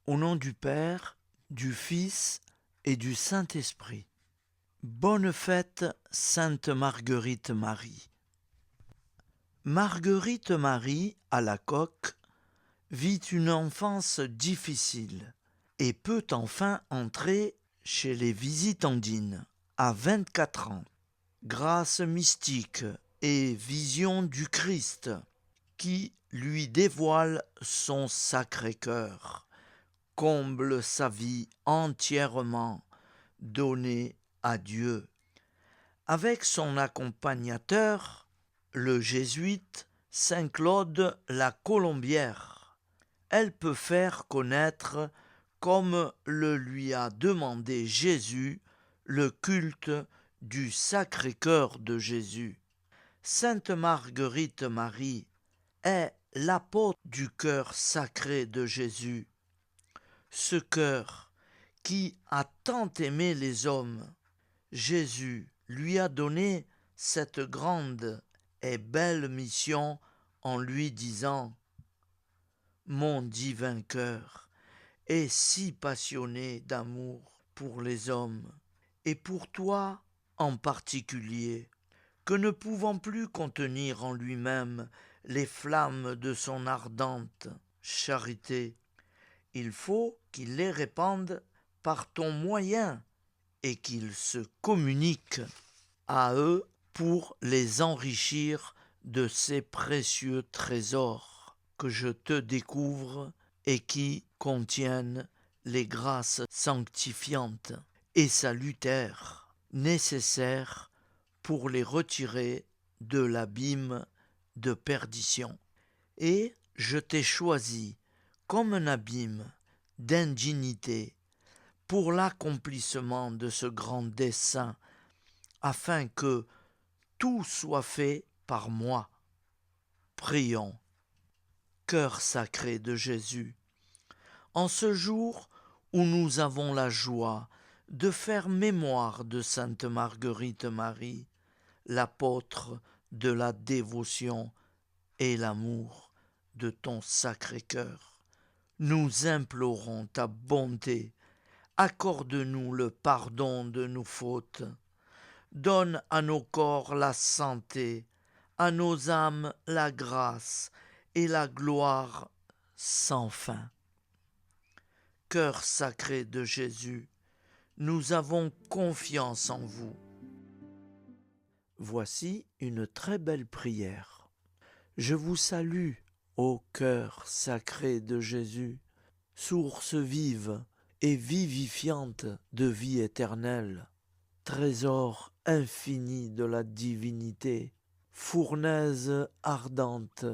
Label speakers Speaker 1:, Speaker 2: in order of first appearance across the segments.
Speaker 1: Au nom du Père, du Fils et du Saint-Esprit. Bonne fête, Sainte Marguerite Marie. Marguerite Marie, à la coque, vit une enfance difficile et peut enfin entrer chez les visitandines à 24 ans. Grâce mystique et vision du Christ qui lui dévoile son Sacré-Cœur, comble sa vie entièrement donnée à Dieu. Avec son accompagnateur, le jésuite Saint Claude la Colombière, elle peut faire connaître, comme le lui a demandé Jésus, le culte du Sacré-Cœur de Jésus. Sainte Marguerite Marie est l'apôtre du cœur sacré de Jésus. Ce cœur qui a tant aimé les hommes, Jésus lui a donné cette grande et belle mission en lui disant « Mon divin cœur est si passionné d'amour pour les hommes, et pour toi en particulier, que ne pouvant plus contenir en lui-même les flammes de son ardente charité, il faut qu'il les répande par ton moyen et qu'il se communique à eux pour les enrichir de ces précieux trésors que je te découvre et qui contiennent les grâces sanctifiantes et salutaires nécessaires pour les retirer de l'abîme de perdition. Et je t'ai choisi comme un abîme d'indignité pour l'accomplissement de ce grand dessein, afin que tout soit fait par moi. Prions. Cœur sacré de Jésus, en ce jour où nous avons la joie de faire mémoire de Sainte Marguerite Marie, l'apôtre de la dévotion et l'amour de ton Sacré-Cœur, nous implorons ta bonté. Accorde-nous le pardon de nos fautes. Donne à nos corps la santé, à nos âmes la grâce et la gloire sans fin. Cœur sacré de Jésus, nous avons confiance en vous. Voici une très belle prière. Je vous salue, ô cœur sacré de Jésus, source vive et vivifiante de vie éternelle, trésor infini de la divinité, fournaise ardente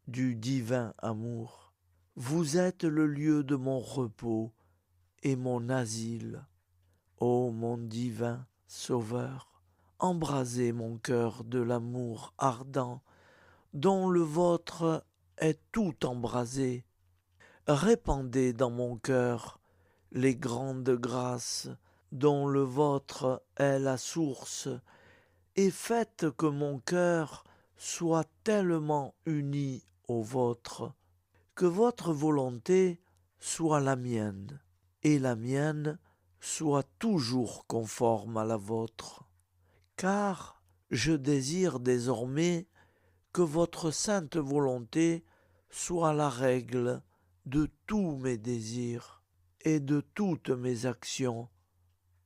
Speaker 1: du divin amour. Vous êtes le lieu de mon repos et mon asile. Ô mon divin Sauveur, embrasez mon cœur de l'amour ardent, dont le vôtre est tout embrasé. Répandez dans mon cœur les grandes grâces dont le vôtre est la source, et faites que mon cœur soit tellement uni au vôtre, que votre volonté soit la mienne, et la mienne soit toujours conforme à la vôtre. Car je désire désormais que votre sainte volonté soit la règle de tous mes désirs et de toutes mes actions.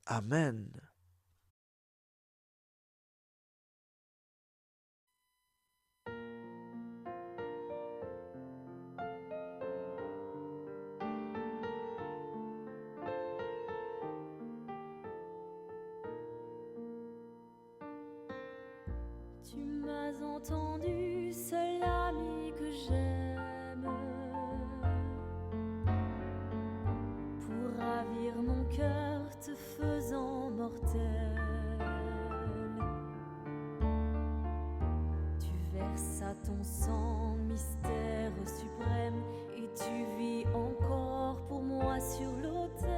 Speaker 1: Amen.
Speaker 2: Tu m'as entendu, seul ami que j'aime, pour ravir mon cœur te faisant mortel. Tu versas ton sang, mystère suprême, et tu vis encore pour moi sur l'autel.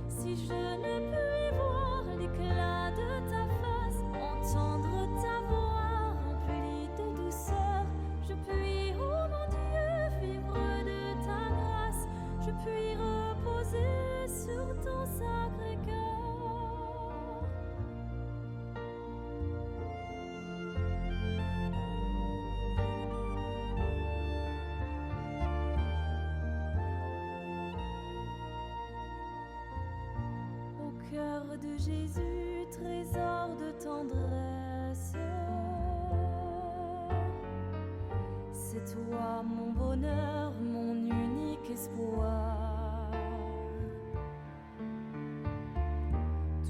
Speaker 2: Si je ne peux y voir l'éclat de ta face, entendre ta voix remplie de douceur, je puis, oh mon Dieu, vivre de ta grâce. de Jésus, trésor de tendresse. C'est toi mon bonheur, mon unique espoir.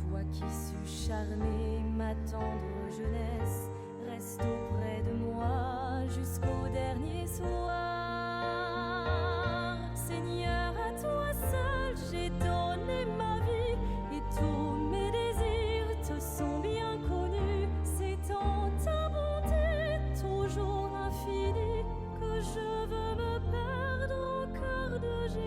Speaker 2: Toi qui sus charmer ma tendre jeunesse, reste auprès de moi jusqu'au dernier soir. Seigneur, à toi seul j'ai donné ma vie et tous mes désirs te sont bien connus. C'est en ta bonté toujours infinie que je veux me perdre au cœur de Jésus.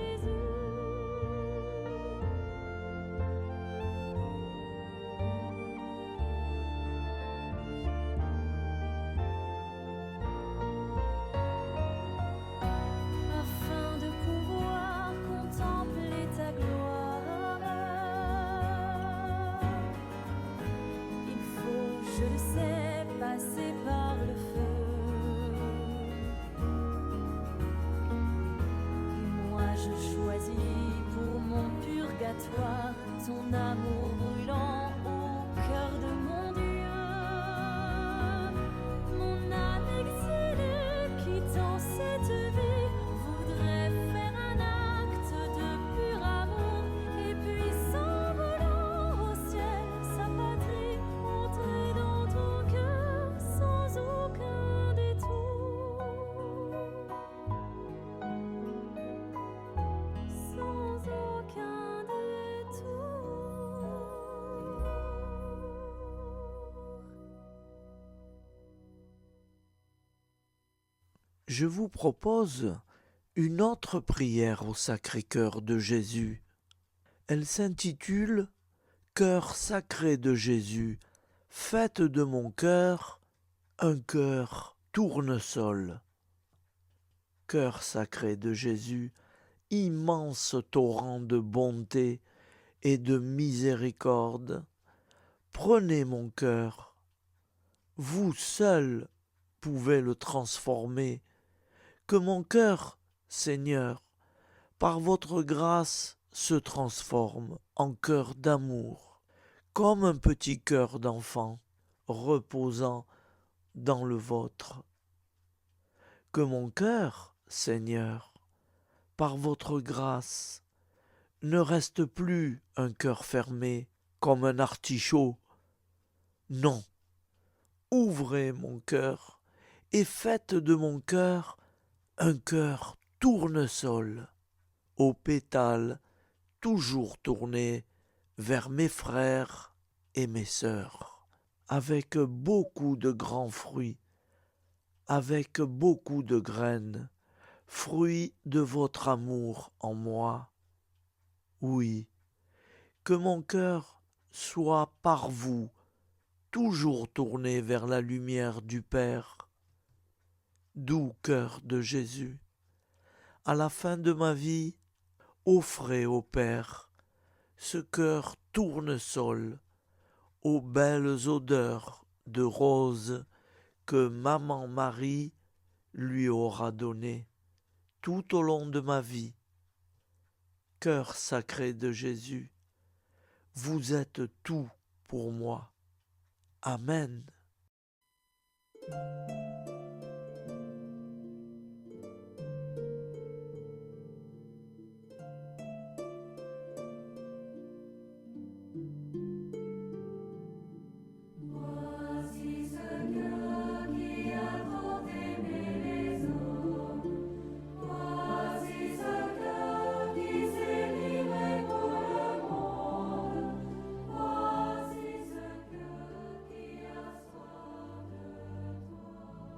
Speaker 2: Afin de pouvoir contempler ta gloire, il faut, je le sais, passer par le feu. Moi je choisis pour mon purgatoire ton amour brûlant au cœur de mon Dieu. Mon âme exilée quittant cette vie voudrait faire un acte de pur amour et puis s'envolant au ciel, sa patrie, entrer dans ton cœur sans aucun détour. Sans aucun détour.
Speaker 1: Je vous propose une autre prière au Sacré-Cœur de Jésus. Elle s'intitule « Cœur sacré de Jésus, faites de mon cœur un cœur tournesol. » Cœur sacré de Jésus, immense torrent de bonté et de miséricorde, prenez mon cœur. Vous seul pouvez le transformer. Que mon cœur, Seigneur, par votre grâce, se transforme en cœur d'amour, comme un petit cœur d'enfant reposant dans le vôtre. Que mon cœur, Seigneur, par votre grâce, ne reste plus un cœur fermé comme un artichaut. Non, ouvrez mon cœur et faites de mon cœur un cœur tournesol, aux pétales toujours tournés vers mes frères et mes sœurs, avec beaucoup de grands fruits, avec beaucoup de graines, fruits de votre amour en moi. Oui, que mon cœur soit par vous toujours tourné vers la lumière du Père. Doux cœur de Jésus, à la fin de ma vie, offrez au Père ce cœur tournesol aux belles odeurs de roses que maman Marie lui aura données tout au long de ma vie. Cœur sacré de Jésus, vous êtes tout pour moi. Amen.
Speaker 2: Voici ce cœur qui a tant aimé les hommes. Voici ce cœur qui s'est livré pour le monde. Voici ce cœur qui a soif de toi.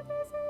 Speaker 2: baiser